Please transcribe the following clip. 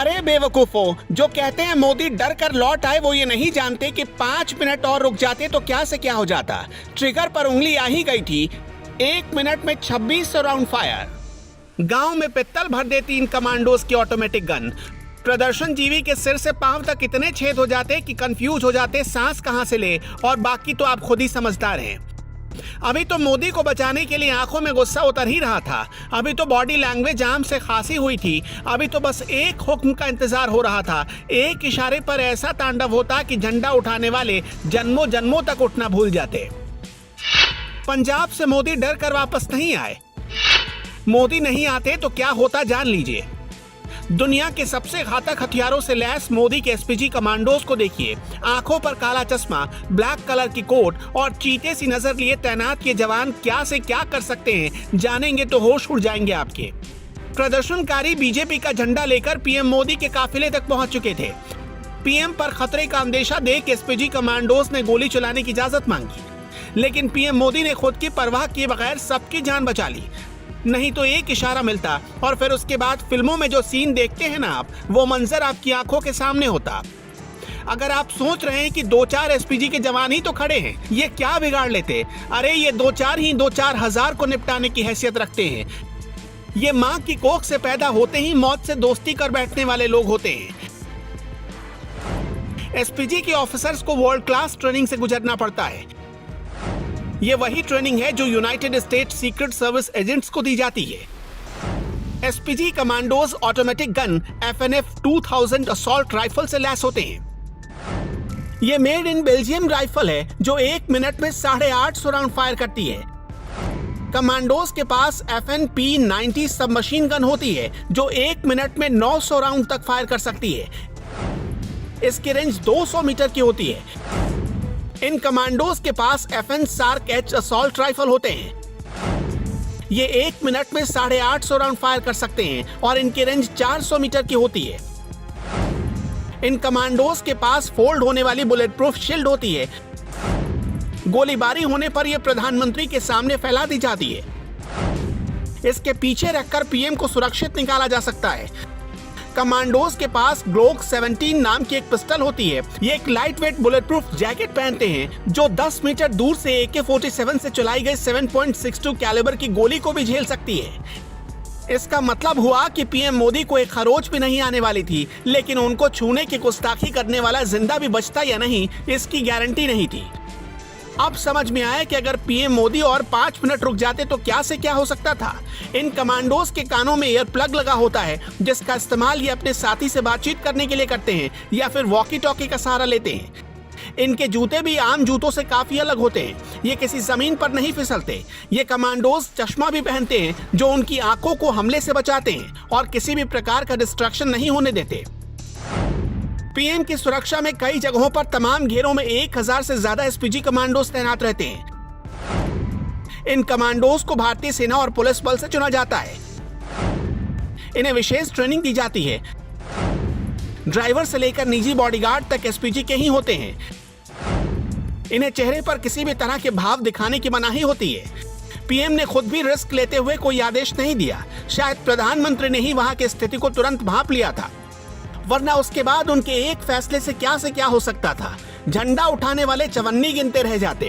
अरे बेवकूफो, जो कहते हैं मोदी डर कर लौट आए वो ये नहीं जानते कि 5 मिनट और रुक जाते तो क्या से क्या हो जाता। ट्रिगर पर उंगली आ ही गई थी। 1 मिनट में 2600 राउंड फायर। गांव में पित्तल भर देती इन कमांडोज की ऑटोमेटिक गन। प्रदर्शन जीवी के सिर से पांव तक इतने छेद हो जाते कि कंफ्यूज हो जाते सांस कहां से ले, और बाकी तो आप खुद ही समझदार हैं। अभी तो मोदी को बचाने के लिए आंखों में गुस्सा उतर ही रहा था। अभी तो बॉडी लैंग्वेज आम से खांसी हुई थी। अभी तो बस एक हुक्म का इंतजार हो रहा था। एक इशारे पर ऐसा तांडव होता कि झंडा उठाने वाले जन्मों जन्मों तक उठना भूल जाते। पंजाब से मोदी डर कर वापस नहीं आए। मोदी नहीं आते तो क्या होता जान लीजिए। दुनिया के सबसे घातक हथियारों से लैस मोदी के एसपीजी कमांडोज को देखिए। आंखों पर काला चश्मा, ब्लैक कलर की कोट और चीते सी नजर लिए तैनात ये जवान क्या से क्या कर सकते हैं, जानेंगे तो होश उड़ जाएंगे आपके। प्रदर्शनकारी बीजेपी का झंडा लेकर पीएम मोदी के काफिले तक पहुंच चुके थे। पीएम पर खतरे का अंदेशा देख एसपीजी कमांडोज ने गोली चलाने की इजाजत मांगी, लेकिन पीएम मोदी ने खुद की परवाह किए बगैर सबकी जान बचा ली। नहीं तो एक इशारा मिलता और फिर उसके बाद फिल्मों में जो सीन देखते हैं ना आप, वो मंजर आपकी आंखों के सामने होता। अगर आप सोच रहे हैं कि 2-4 एसपीजी के जवान ही तो खड़े हैं, ये क्या बिगाड़ लेते, अरे ये 2-4 ही 2-4 हजार को निपटाने की हैसियत रखते हैं। ये माँ की कोख से पैदा होते ही मौत से दोस्ती कर बैठने वाले लोग होते हैं। एसपीजी के ऑफिसर्स को वर्ल्ड क्लास ट्रेनिंग से गुजरना पड़ता है। ये वही ट्रेनिंग है जो United state secret service agents को दी जाती है। SPG commandos automatic gun FNF 2000 assault rifle से लैस होते हैं। ये मेड इन बेल्जियम राइफल है जो 1 मिनट में 850 राउंड फायर करती है। कमांडोज के पास FNP-90 सबमशीन गन होती है जो 1 मिनट में 900 राउंड तक फायर कर सकती है। इसकी रेंज 200 मीटर की होती है। इन कमांडोज के पास FN SCAR H assault rifle होते हैं। ये 1 मिनट में 850 राउंड फायर कर सकते हैं और इनकी रेंज 400 मीटर की होती है। इन कमांडोज के पास फोल्ड होने वाली बुलेट प्रूफ शील्ड होती है। गोलीबारी होने पर यह प्रधानमंत्री के सामने फैला दी जाती है। इसके पीछे रखकर पीएम को सुरक्षित निकाला जा सकता है। कमांडोज के पास ग्लोक 17 नाम की एक पिस्टल होती है। ये एक light weight bullet proof jacket पहनते हैं जो 10 मीटर दूर से AK-47 से चलाई गई 7.62 कैलिबर की गोली को भी झेल सकती है। इसका मतलब हुआ कि पीएम मोदी को एक खरोच भी नहीं आने वाली थी, लेकिन उनको छूने की गुस्ताखी करने वाला जिंदा भी बचता या नहीं, इसकी गारंटी नहीं थी। अब समझ में आया कि अगर पीएम मोदी और 5 मिनट रुक जाते तो क्या से क्या हो सकता था। इन कमांडोज के कानों में ईयर प्लग लगा होता है जिसका इस्तेमाल ये अपने साथी से बातचीत करने के लिए करते हैं या फिर वॉकी टॉकी का सहारा लेते हैं। इनके जूते भी आम जूतों से काफी अलग होते हैं। ये किसी जमीन पर नहीं फिसलते। ये कमांडोज चश्मा भी पहनते हैं जो उनकी आंखों को हमले से बचाते हैं और किसी भी प्रकार का डिस्ट्रैक्शन नहीं होने देते। पीएम की सुरक्षा में कई जगहों पर तमाम घेरों में 1000 से ज्यादा एसपीजी कमांडोज तैनात रहते हैं। इन कमांडोज को भारतीय सेना और पुलिस बल से चुना जाता है। इन्हें विशेष ट्रेनिंग दी जाती है। ड्राइवर से लेकर निजी बॉडीगार्ड तक एसपीजी के ही होते हैं। इन्हें चेहरे पर किसी भी तरह के भाव दिखाने की मनाही होती है। पीएम ने खुद भी रिस्क लेते हुए कोई आदेश नहीं दिया। शायद प्रधानमंत्री ने ही वहां की स्थिति को तुरंत भांप लिया था, वरना उसके बाद उनके एक फैसले से क्या हो सकता था। झंडा उठाने वाले चवन्नी गिनते रह जाते।